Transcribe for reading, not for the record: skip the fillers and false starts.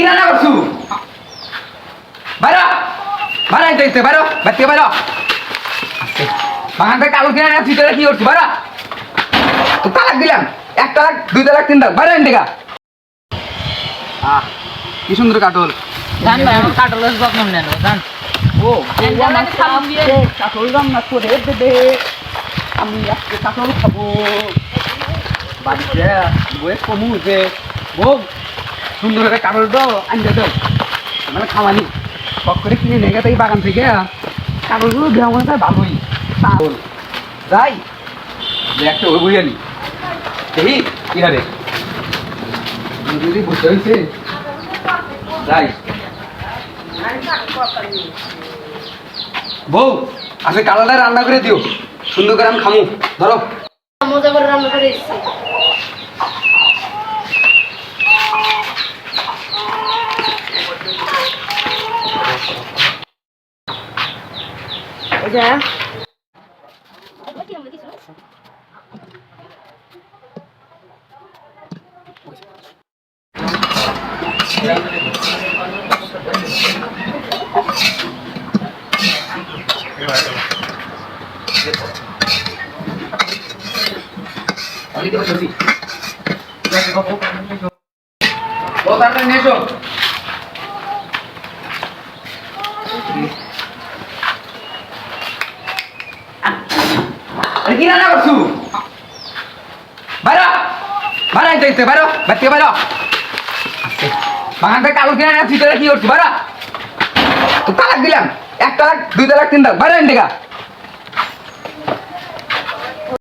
কি রান্না করছু বাইরো বাইরো আইতে বাইরো বাচ্চা বাইরো বাগানটা কালো কিনে না তুই কি করছু বাইরো তো তালাক দিলাম 1 তালাক 2 তালাক 3 তালাক বাইরো এন্ডিকা কি সুন্দর কাটল জান ভাই আমার কাটলের যত্ন নেন জান ও কাটল রান্না করে দেবে আমি আজকে কাটল খাবো বাড়িতে বয়ে কমু যে বউ সুন্দর করে কাটল দাও আনতে দাও মানে খাওয়ানি শখ করে কিনে নিয়ে গেছে এই বাগান থেকে কাটলগুলো দেওয়া মনে হয় ভালোই তাহলে যাই যে একটা ওই বই আনি দেখি কি হবে যদি বুঝতে হয়েছে যাই বউ আজকে কালাটা রান্না করে দিও সুন্দর করে আমি খামু ধরো মজা করে রান্না করে এসেছি এটা কি রান্না করছু বাইরো বাইরো আইতে বাইরো বাচ্চা বাইরো বাগানটা কালো কিনে না তুই কি করছু বাইরো তো তালাক দিলাম 1 তালাক 2 তালাক 3 তালাক বাইরো এন্ডিকা